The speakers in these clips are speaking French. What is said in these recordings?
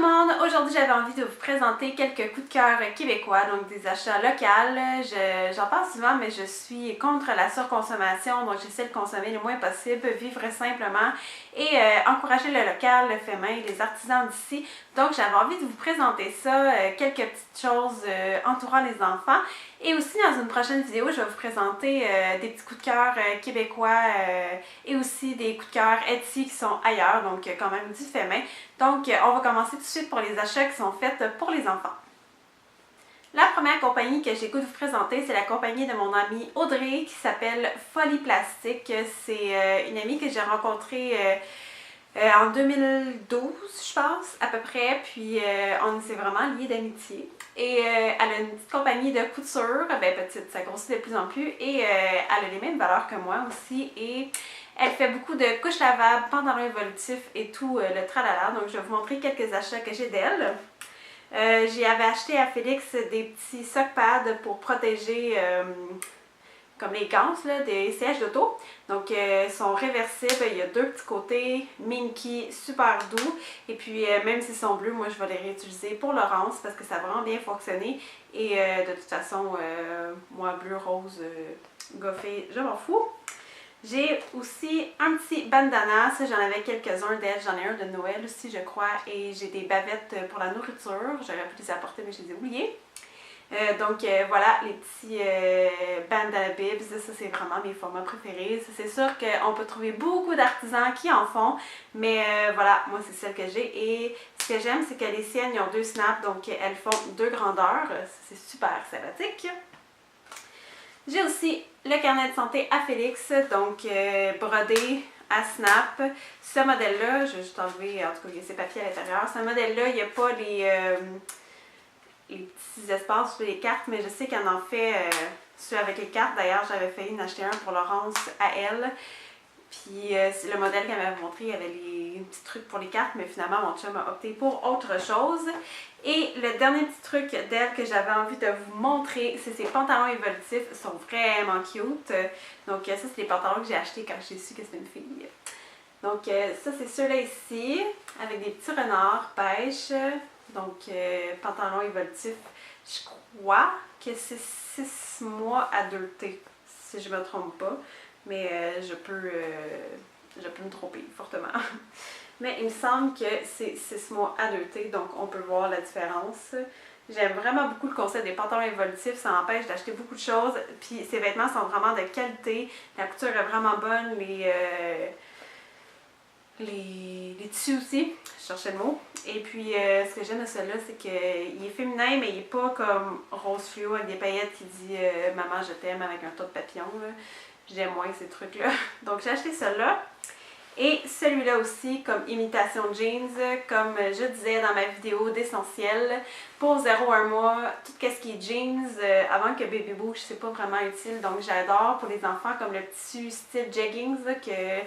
le monde! Aujourd'hui, j'avais envie de vous présenter quelques coups de cœur québécois, donc des achats locaux. J'en parle souvent, mais je suis contre la surconsommation, donc j'essaie de consommer le moins possible, vivre simplement et encourager le local, le fait main, les artisans d'ici. Donc, j'avais envie de vous présenter ça, quelques petites choses entourant les enfants. Et aussi, dans une prochaine vidéo, je vais vous présenter des petits coups de cœur québécois et aussi des coups de cœur Etsy qui sont ailleurs, donc quand même du fait main. Donc, on va commencer tout de suite pour les achats qui sont faits pour les enfants. La première compagnie que j'ai goût de vous présenter, c'est la compagnie de mon amie Audrey qui s'appelle Folie Plastique. C'est une amie que j'ai rencontrée en 2012, je pense, à peu près. Puis, on s'est vraiment liés d'amitié. Et elle a une petite compagnie de couture, ben petite, ça grossit de plus en plus. Et elle a les mêmes valeurs que moi aussi. Et elle fait beaucoup de couches lavables, pantalons évolutifs et tout le tralala. Donc, je vais vous montrer quelques achats que j'ai d'elle. J'y avais acheté à Félix des petits sock pads pour protéger comme les gants là, des sièges d'auto. Donc, ils sont réversibles. Il y a deux petits côtés, minky, super doux. Et puis, même s'ils sont bleus, moi, je vais les réutiliser pour Laurence parce que ça a vraiment bien fonctionné. Et de toute façon, moi, bleu, rose, goffé, je m'en fous. J'ai aussi un petit bandana, ça j'en avais quelques-uns d'elle, j'en ai un de Noël aussi je crois, et j'ai des bavettes pour la nourriture, j'aurais pu les apporter mais je les ai oubliées. Donc voilà, les petits bandana bibs, ça c'est vraiment mes formats préférés. C'est sûr qu'on peut trouver beaucoup d'artisans qui en font, mais voilà, moi c'est celle que j'ai. Et ce que j'aime, c'est que les siennes, ils ont deux snaps, donc elles font deux grandeurs, c'est super sympathique. J'ai aussi le carnet de santé à Félix, donc brodé à snap. Ce modèle-là, je vais juste enlever, en tout cas, il y a ces papiers à l'intérieur. Ce modèle-là, il n'y a pas les petits espaces sur les cartes, mais je sais qu'il en fait ceux avec les cartes. D'ailleurs, j'avais failli en acheter un pour Laurence à elle. Puis c'est le modèle qu'elle m'avait montré, il y avait les petits trucs pour les cartes, mais finalement mon chum a opté pour autre chose. Et le dernier petit truc d'elle que j'avais envie de vous montrer, c'est ses pantalons évolutifs. Ils sont vraiment cute. Donc ça, c'est les pantalons que j'ai achetés quand j'ai su que c'était une fille. Donc ça, c'est ceux-là ici, avec des petits renards pêche. Donc pantalons évolutifs, je crois que c'est 6 mois à 2T, si je ne me trompe pas. Mais je peux me tromper fortement. Mais il me semble que c'est 6 mois à 2T, donc on peut voir la différence. J'aime vraiment beaucoup le concept des pantalons évolutifs, ça m'empêche d'acheter beaucoup de choses. Puis ces vêtements sont vraiment de qualité, la couture est vraiment bonne, les tissus aussi, je cherchais le mot. Et puis ce que j'aime de celui-là, c'est qu'il est féminin, mais il n'est pas comme rose fluo avec des paillettes qui dit maman je t'aime avec un tas de papillons. J'aime moins ces trucs-là. Donc j'ai acheté celui-là. Et celui-là aussi, comme imitation jeans, comme je disais dans ma vidéo d'essentiel, pour 0-1 mois, tout ce qui est jeans, avant que bébé bouge, c'est pas vraiment utile. Donc j'adore pour les enfants, comme le petit style jeggings, que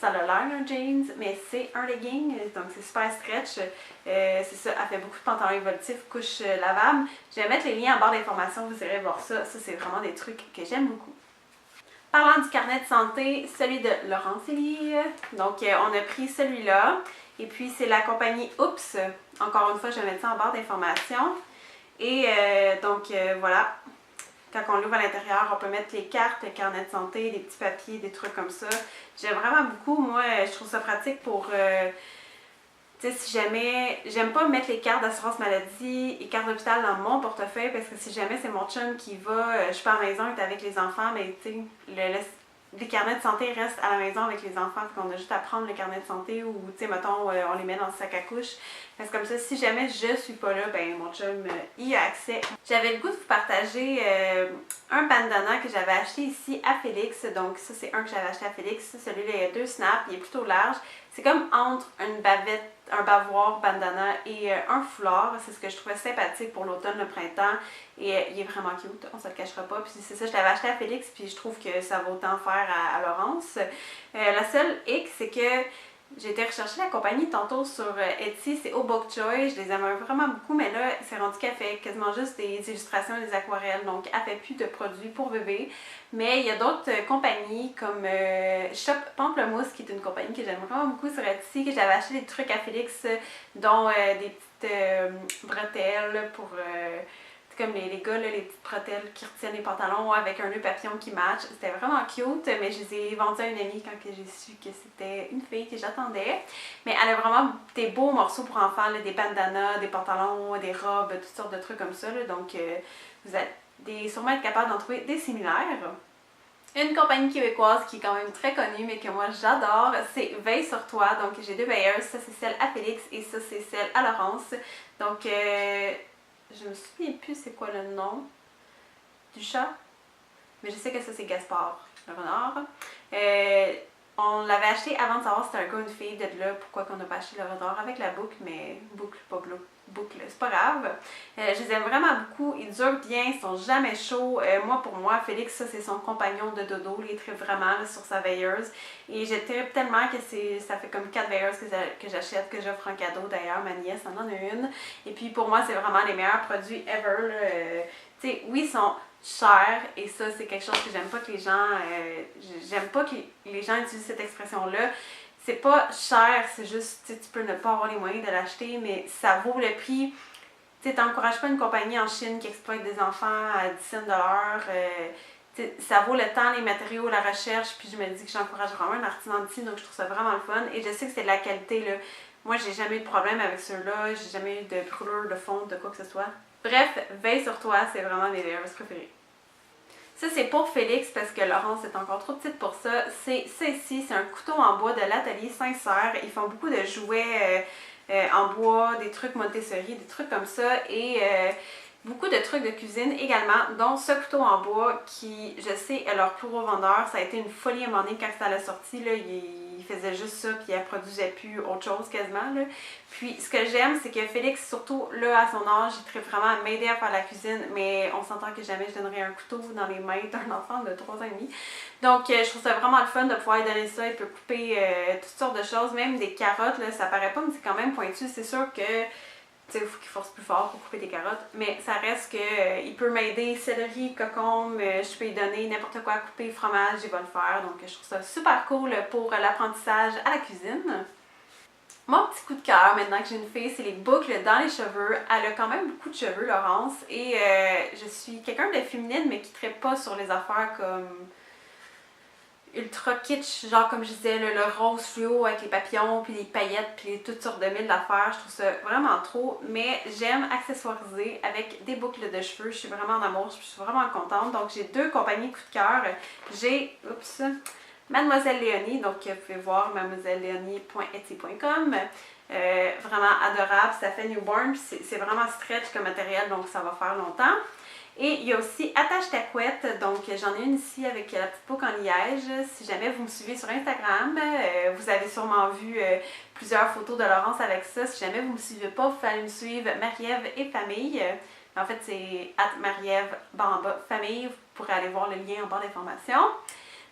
ça a l'air un jeans, mais c'est un legging, donc c'est super stretch. C'est ça, elle fait beaucoup de pantalons évolutifs, couches lavables. Je vais mettre les liens en barre d'informations, vous irez voir ça. Ça, c'est vraiment des trucs que j'aime beaucoup. Parlant du carnet de santé, celui de Laurence Élie. Donc, on a pris celui-là. Et puis, c'est la compagnie Oops. Encore une fois, je vais mettre ça en barre d'informations. Et donc, voilà. Quand on l'ouvre à l'intérieur, on peut mettre les cartes, le carnet de santé, des petits papiers, des trucs comme ça. J'aime vraiment beaucoup. Moi, je trouve ça pratique pour... tu sais, si jamais, j'aime pas mettre les cartes d'assurance maladie et cartes d'hôpital dans mon portefeuille parce que si jamais c'est mon chum qui va, je suis pas à la maison, il est avec les enfants, mais tu sais, les carnets de santé restent à la maison avec les enfants, donc on a juste à prendre le carnet de santé ou, tu sais, mettons, on les met dans le sac à couche. Parce que comme ça, si jamais je suis pas là, ben mon chum y a accès. J'avais le goût de vous partager un bandana que j'avais acheté ici à Félix. Donc ça, c'est un que j'avais acheté à Félix. Celui-là, il y a deux snaps, il est plutôt large. C'est comme entre une bavette, un bavoir bandana et un foulard. C'est ce que je trouvais sympathique pour l'automne, le printemps. Et il est vraiment cute, on se le cachera pas. Puis c'est ça, je l'avais acheté à Félix, puis je trouve que ça va autant faire à Laurence. La seule hic, c'est que J'ai été rechercher la compagnie tantôt sur Etsy, c'est Oh Book Joy, je les aime vraiment beaucoup, mais là, c'est rendu qu'elle fait quasiment juste des illustrations et des aquarelles, donc elle fait plus de produits pour bébé. Mais il y a d'autres compagnies comme Shop Pamplemousse, qui est une compagnie que j'aime vraiment beaucoup sur Etsy, que j'avais acheté des trucs à Félix, dont des petites bretelles pour... comme les gars, là, les petites bretelles qui retiennent les pantalons avec un nœud papillon qui match. C'était vraiment cute, mais je les ai vendues à une amie quand j'ai su que c'était une fille que j'attendais. Mais elle a vraiment des beaux morceaux pour enfants, là, des bandanas, des pantalons, des robes, toutes sortes de trucs comme ça. Là. Donc, vous allez sûrement être capable d'en trouver des similaires. Une compagnie québécoise qui est quand même très connue, mais que moi j'adore, c'est Veille sur toi. Donc, j'ai deux veilleuses. Ça, c'est celle à Félix et ça, c'est celle à Laurence. Donc, je me souviens plus c'est quoi le nom du chat, mais je sais que ça c'est Gaspard, le renard. On l'avait acheté avant de savoir si c'était un gars ou une fille, d'être là, pourquoi qu'on n'a pas acheté le renard avec la boucle, mais boucle, pas boucle, c'est pas grave. Je les aime vraiment beaucoup, ils durent bien, ils sont jamais chauds. Pour moi, Félix, ça c'est son compagnon de dodo, il tripe vraiment là, sur sa veilleuse. Et je tripe tellement que ça fait comme 4 veilleuses que j'achète, que j'offre en cadeau d'ailleurs, ma nièce en a une. Et puis pour moi, c'est vraiment les meilleurs produits ever. Tu sais, oui, ils sont cher et ça c'est quelque chose que j'aime pas que les gens j'aime pas que les gens utilisent cette expression là. C'est pas cher, c'est juste tu peux ne pas avoir les moyens de l'acheter, mais ça vaut le prix. Tu t'encourages pas une compagnie en Chine qui exploite des enfants à 10 cents de l'heure. Ça vaut le temps, les matériaux, la recherche, puis je me dis que j'encourage vraiment un artisan d'ici, donc je trouve ça vraiment le fun et je sais que c'est de la qualité là. Moi j'ai jamais eu de problème avec ceux-là, j'ai jamais eu de brûlure, de fonte, de quoi que ce soit. Bref, Veille sur toi, c'est vraiment mes veilleuses préférées. Ça, c'est pour Félix parce que Laurence est encore trop petite pour ça. C'est ça ici, c'est un couteau en bois de l'atelier Sincère. Ils font beaucoup de jouets en bois, des trucs Montessori, des trucs comme ça. Et beaucoup de trucs de cuisine également, dont ce couteau en bois qui, je sais, est leur plus gros vendeur. Ça a été une folie à un moment donné quand ça l'a sorti. Là, il faisait juste ça, puis elle produisait plus autre chose quasiment. Là. Puis ce que j'aime, c'est que Félix, surtout là à son âge, il traite vraiment à m'aider à faire la cuisine, mais on s'entend que jamais je donnerais un couteau dans les mains d'un enfant de 3 ans et demi. Donc je trouve ça vraiment le fun de pouvoir lui donner ça. Il peut couper toutes sortes de choses, même des carottes, là, ça paraît pas, mais c'est quand même pointu. C'est sûr que il faut qu'il force plus fort pour couper des carottes, mais ça reste que il peut m'aider, céleri, concombre, je peux lui donner n'importe quoi à couper, fromage, il va le faire, donc je trouve ça super cool pour l'apprentissage à la cuisine. Mon petit coup de cœur maintenant que j'ai une fille, c'est les boucles dans les cheveux. Elle a quand même beaucoup de cheveux, Laurence, et je suis quelqu'un de féminine mais qui ne traite pas sur les affaires comme ultra kitsch, genre comme je disais, le rose fluo avec les papillons, puis les paillettes, puis toutes sortes de mille d'affaires. Je trouve ça vraiment trop, mais j'aime accessoiriser avec des boucles de cheveux. Je suis vraiment en amour, je suis vraiment contente. Donc j'ai deux compagnies coup de cœur. J'ai, Mademoiselle Léonie, donc vous pouvez voir mademoiselleleonie.etsy.com. Vraiment adorable, ça fait newborn, c'est vraiment stretch comme matériel, donc ça va faire longtemps. Et il y a aussi Attache ta couette, donc j'en ai une ici avec la petite boucle en liège. Si jamais vous me suivez sur Instagram, vous avez sûrement vu plusieurs photos de Laurence avec ça. Si jamais vous ne me suivez pas, vous pouvez aller me suivre Marie-Ève et famille. En fait, c'est @Marie-Ève famille. Vous pourrez aller voir le lien en barre d'information.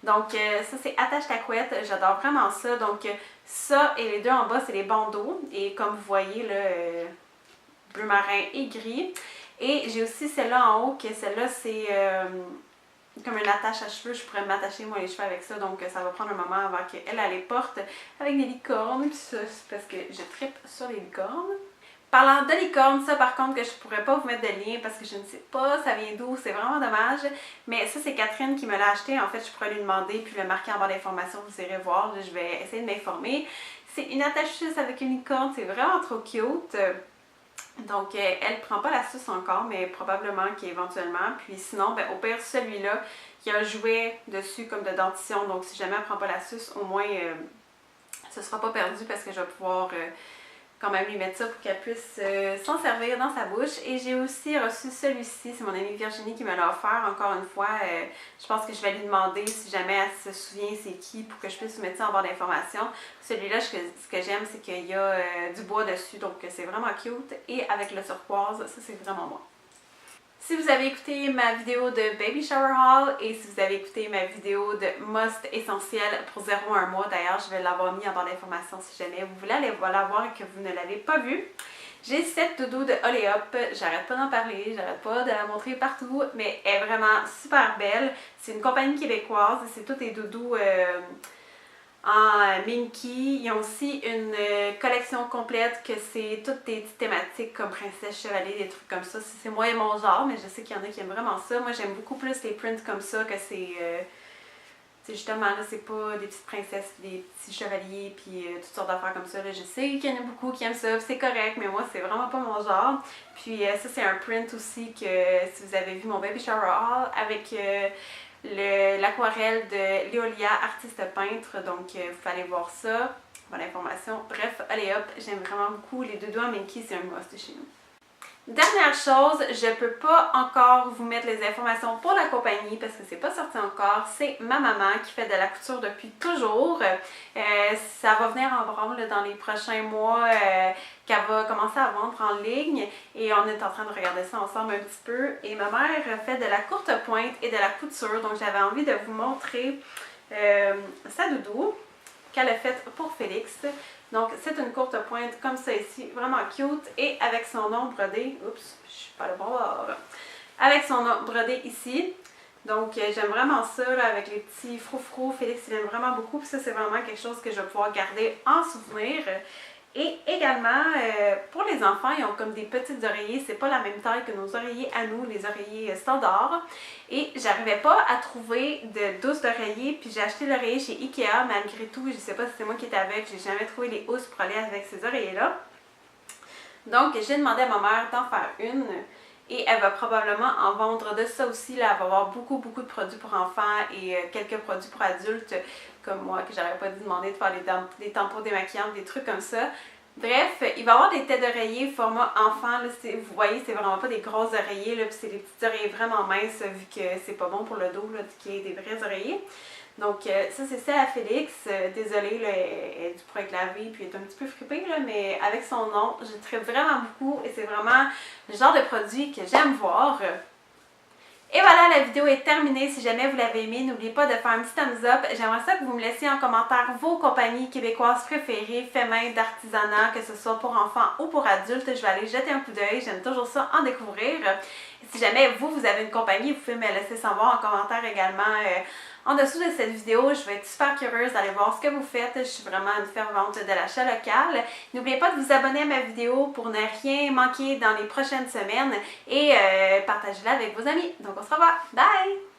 Donc ça c'est Attache ta couette, j'adore vraiment ça. Donc ça et les deux en bas c'est les bandeaux. Et comme vous voyez là, bleu marin et gris. Et j'ai aussi celle-là en haut, que celle-là c'est comme une attache à cheveux. Je pourrais m'attacher moi les cheveux avec ça, donc ça va prendre un moment avant qu'elle les porte avec des licornes. Puis ça c'est parce que je trippe sur les licornes. Parlant de licorne, ça par contre que je pourrais pas vous mettre de lien parce que je ne sais pas ça vient d'où, c'est vraiment dommage. Mais ça c'est Catherine qui me l'a acheté, en fait je pourrais lui demander puis le marquer en barre d'informations, vous irez voir, je vais essayer de m'informer. C'est une attache suisse avec une licorne, c'est vraiment trop cute. Donc elle prend pas la suce encore, mais probablement qu'éventuellement. Puis sinon, au pire celui-là, il y a un jouet dessus comme de dentition, donc si jamais elle prend pas la suce, au moins ce sera pas perdu parce que je vais pouvoir quand même lui mettre ça pour qu'elle puisse s'en servir dans sa bouche. Et j'ai aussi reçu celui-ci, c'est mon amie Virginie qui me l'a offert. Encore une fois, je pense que je vais lui demander si jamais elle se souvient c'est qui pour que je puisse vous mettre ça en barre d'informations. Celui-là, ce que j'aime, c'est qu'il y a du bois dessus, donc c'est vraiment cute. Et avec le turquoise, ça c'est vraiment moi. Si vous avez écouté ma vidéo de Baby Shower Haul et si vous avez écouté ma vidéo de Must essentiel pour 0 à 1 mois, d'ailleurs je vais l'avoir mis en barre d'informations si jamais vous voulez aller la voir et que vous ne l'avez pas vue. J'ai cette doudou de Olé Up, j'arrête pas d'en parler, j'arrête pas de la montrer partout, mais elle est vraiment super belle. C'est une compagnie québécoise, c'est toutes des doudous en Minky. Ils ont aussi une collection complète que c'est toutes des thématiques comme princesse, chevalier, des trucs comme ça. C'est moi et mon genre, mais je sais qu'il y en a qui aiment vraiment ça. Moi j'aime beaucoup plus les prints comme ça que c'est... justement là, c'est pas des petites princesses, des petits chevaliers, puis toutes sortes d'affaires comme ça. Là. Je sais qu'il y en a beaucoup qui aiment ça, c'est correct, mais moi c'est vraiment pas mon genre. Puis ça c'est un print aussi que si vous avez vu mon Baby Shower Haul avec l'aquarelle de Léolia, artiste peintre, donc vous pouvez aller voir ça. Bonne information. Bref, allez hop, j'aime vraiment beaucoup les doudous en Minky, c'est un must chez nous. Dernière chose, je ne peux pas encore vous mettre les informations pour la compagnie parce que c'est pas sorti encore. C'est ma maman qui fait de la couture depuis toujours. Ça va venir en branle dans les prochains mois qu'elle va commencer à vendre en ligne et on est en train de regarder ça ensemble un petit peu. Et ma mère fait de la courte pointe et de la couture, donc j'avais envie de vous montrer sa doudou qu'elle a faite pour Félix. Donc c'est une courte pointe comme ça ici, vraiment cute et avec son nom brodé, oups, je suis pas le bon bord, avec son nom brodé ici. Donc j'aime vraiment ça là, avec les petits froufrous, Félix il aime vraiment beaucoup, puis ça c'est vraiment quelque chose que je vais pouvoir garder en souvenir. Et également, pour les enfants, ils ont comme des petites oreillers, c'est pas la même taille que nos oreillers à nous, les oreillers standards. Et j'arrivais pas à trouver de douce d'oreiller, puis j'ai acheté l'oreiller chez Ikea, malgré tout, je sais pas si c'est moi qui étais avec, j'ai jamais trouvé les housses pour aller avec ces oreillers-là. Donc j'ai demandé à ma mère d'en faire une. Et elle va probablement en vendre de ça aussi. Là, elle va avoir beaucoup de produits pour enfants et quelques produits pour adultes, comme moi, que j'aurais pas dû demander de faire des tampons démaquillants, des trucs comme ça. Bref, il va y avoir des têtes d'oreiller format enfant. Là, vous voyez, c'est vraiment pas des gros oreillers, puis c'est des petits oreillers vraiment minces, vu que c'est pas bon pour le dos qu'il y ait des vrais oreillers. Donc ça c'est celle à Félix, désolée, là, elle est due pour être lavée puis elle est un petit peu fripée, là, mais avec son nom, je tripe vraiment beaucoup et c'est vraiment le genre de produit que j'aime voir. Et voilà, la vidéo est terminée. Si jamais vous l'avez aimée, n'oubliez pas de faire un petit thumbs up. J'aimerais ça que vous me laissiez en commentaire vos compagnies québécoises préférées, fait main, d'artisanat, que ce soit pour enfants ou pour adultes. Je vais aller jeter un coup d'œil, j'aime toujours ça en découvrir. Si jamais vous avez une compagnie, vous pouvez me laisser savoir en commentaire également en dessous de cette vidéo. Je vais être super curieuse d'aller voir ce que vous faites. Je suis vraiment une fervente de l'achat local. N'oubliez pas de vous abonner à ma vidéo pour ne rien manquer dans les prochaines semaines et partagez-la avec vos amis. Donc on se revoit. Bye!